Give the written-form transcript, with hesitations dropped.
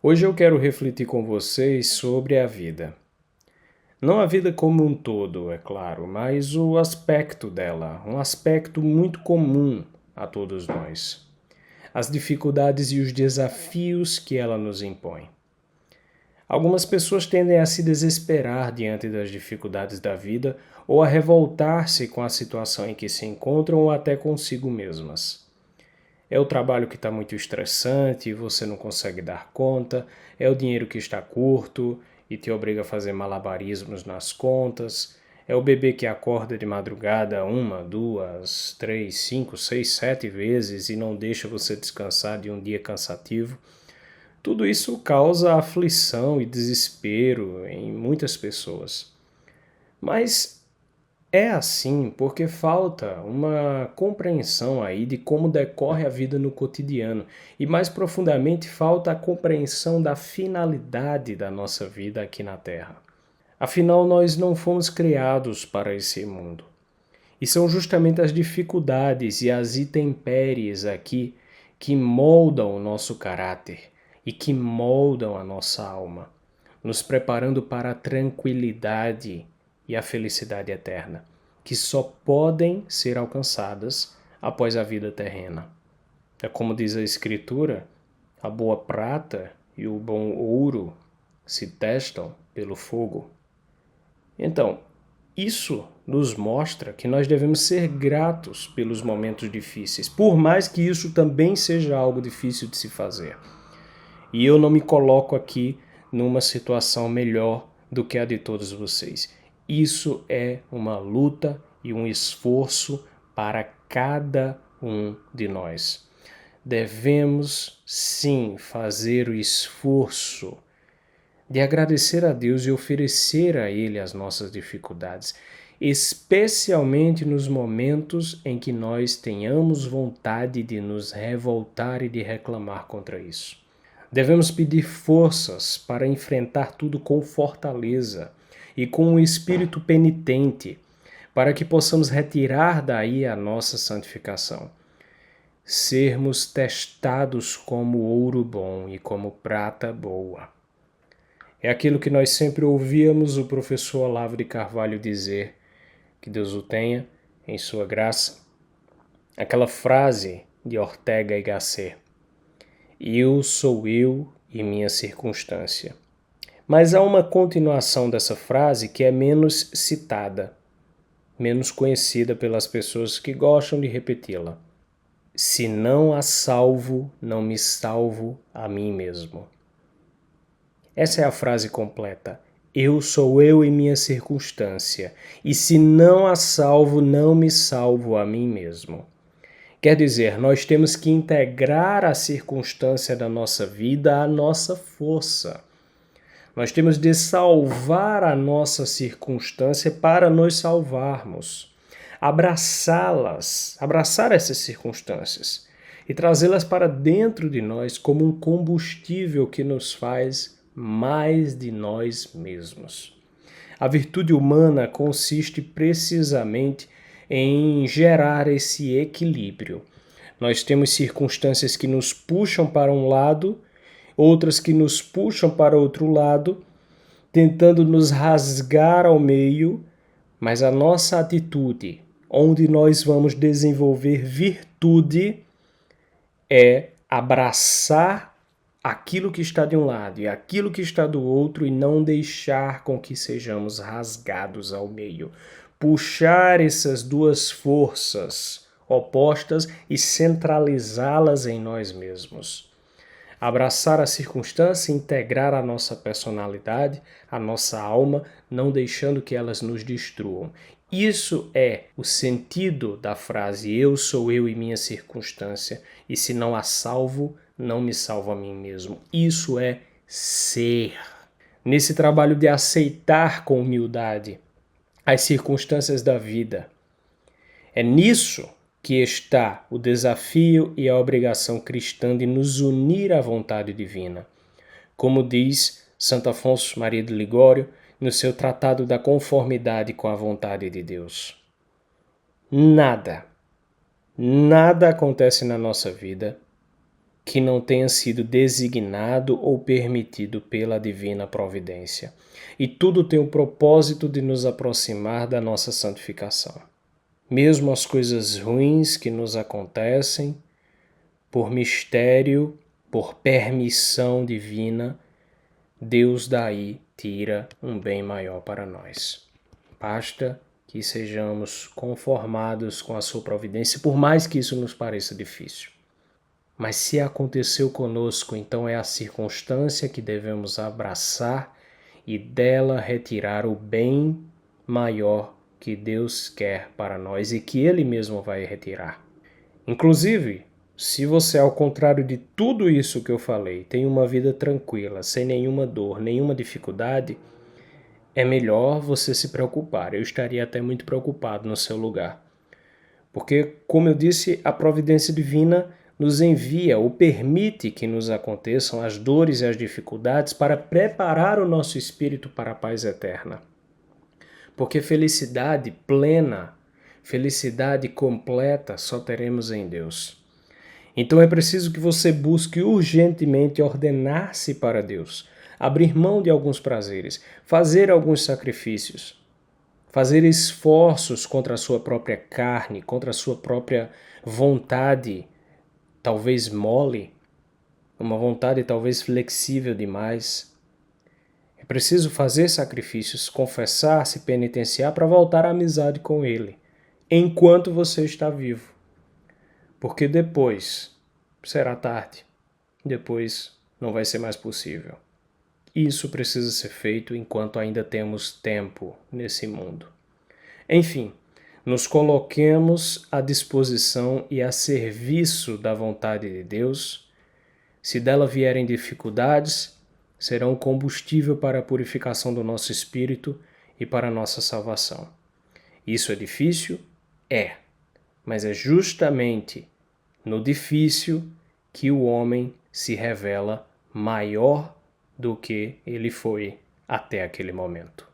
Hoje eu quero refletir com vocês sobre a vida. Não a vida como um todo, é claro, mas o aspecto dela, um aspecto muito comum a todos nós. As dificuldades e os desafios que ela nos impõe. Algumas pessoas tendem a se desesperar diante das dificuldades da vida ou a revoltar-se com a situação em que se encontram ou até consigo mesmas. É o trabalho que está muito estressante e você não consegue dar conta, é o dinheiro que está curto e te obriga a fazer malabarismos nas contas, é o bebê que acorda de madrugada 1, 2, 3, 5, 6, 7 vezes e não deixa você descansar de um dia cansativo. Tudo isso causa aflição e desespero em muitas pessoas. Mas é assim porque falta uma compreensão aí de como decorre a vida no cotidiano e mais profundamente falta a compreensão da finalidade da nossa vida aqui na Terra. Afinal, nós não fomos criados para esse mundo. E são justamente as dificuldades e as intempéries aqui que moldam o nosso caráter e que moldam a nossa alma, nos preparando para a tranquilidade e a felicidade eterna, que só podem ser alcançadas após a vida terrena. É como diz a Escritura, a boa prata e o bom ouro se testam pelo fogo. Então, isso nos mostra que nós devemos ser gratos pelos momentos difíceis, por mais que isso também seja algo difícil de se fazer. E eu não me coloco aqui numa situação melhor do que a de todos vocês. Isso é uma luta e um esforço para cada um de nós. Devemos sim fazer o esforço de agradecer a Deus e oferecer a Ele as nossas dificuldades, especialmente nos momentos em que nós tenhamos vontade de nos revoltar e de reclamar contra isso. Devemos pedir forças para enfrentar tudo com fortaleza e com um espírito penitente, para que possamos retirar daí a nossa santificação. Sermos testados como ouro bom e como prata boa. É aquilo que nós sempre ouvíamos o professor Olavo de Carvalho dizer, que Deus o tenha em sua graça. Aquela frase de Ortega y Gasset, eu sou eu e minha circunstância. Mas há uma continuação dessa frase que é menos citada, menos conhecida pelas pessoas que gostam de repeti-la. Se não a salvo, não me salvo a mim mesmo. Essa é a frase completa. Eu sou eu e minha circunstância, e se não a salvo, não me salvo a mim mesmo. Quer dizer, nós temos que integrar a circunstância da nossa vida à nossa força. Nós temos de salvar a nossa circunstância para nos salvarmos. Abraçá-las, abraçar essas circunstâncias e trazê-las para dentro de nós como um combustível que nos faz mais de nós mesmos. A virtude humana consiste precisamente em gerar esse equilíbrio. Nós temos circunstâncias que nos puxam para um lado, outras que nos puxam para outro lado, tentando nos rasgar ao meio, mas a nossa atitude, onde nós vamos desenvolver virtude, é abraçar aquilo que está de um lado e aquilo que está do outro e não deixar com que sejamos rasgados ao meio. Puxar essas duas forças opostas e centralizá-las em nós mesmos. Abraçar a circunstância e integrar a nossa personalidade, a nossa alma, não deixando que elas nos destruam. Isso é o sentido da frase eu sou eu e minha circunstância, e se não a salvo, não me salvo a mim mesmo. Isso é ser. Nesse trabalho de aceitar com humildade as circunstâncias da vida. É nisso que está o desafio e a obrigação cristã de nos unir à vontade divina. Como diz Santo Afonso Maria de Ligório no seu Tratado da Conformidade com a Vontade de Deus. Nada acontece na nossa vida que não tenha sido designado ou permitido pela divina providência. E tudo tem o propósito de nos aproximar da nossa santificação. Mesmo as coisas ruins que nos acontecem, por mistério, por permissão divina, Deus daí tira um bem maior para nós. Basta que sejamos conformados com a sua providência, por mais que isso nos pareça difícil. Mas se aconteceu conosco, então é a circunstância que devemos abraçar e dela retirar o bem maior que Deus quer para nós e que Ele mesmo vai retirar. Inclusive, se você, ao contrário de tudo isso que eu falei, tem uma vida tranquila, sem nenhuma dor, nenhuma dificuldade, é melhor você se preocupar. Eu estaria até muito preocupado no seu lugar. Porque, como eu disse, a providência divina nos envia ou permite que nos aconteçam as dores e as dificuldades para preparar o nosso espírito para a paz eterna. Porque felicidade plena, felicidade completa só teremos em Deus. Então é preciso que você busque urgentemente ordenar-se para Deus, abrir mão de alguns prazeres, fazer alguns sacrifícios, fazer esforços contra a sua própria carne, contra a sua própria vontade, talvez mole, uma vontade talvez flexível demais. É preciso fazer sacrifícios, confessar, se penitenciar para voltar à amizade com Ele, enquanto você está vivo. Porque depois será tarde, depois não vai ser mais possível. Isso precisa ser feito enquanto ainda temos tempo nesse mundo. Enfim, nos coloquemos à disposição e a serviço da vontade de Deus. Se dela vierem dificuldades, serão combustível para a purificação do nosso espírito e para a nossa salvação. Isso é difícil? É, mas é justamente no difícil que o homem se revela maior do que ele foi até aquele momento.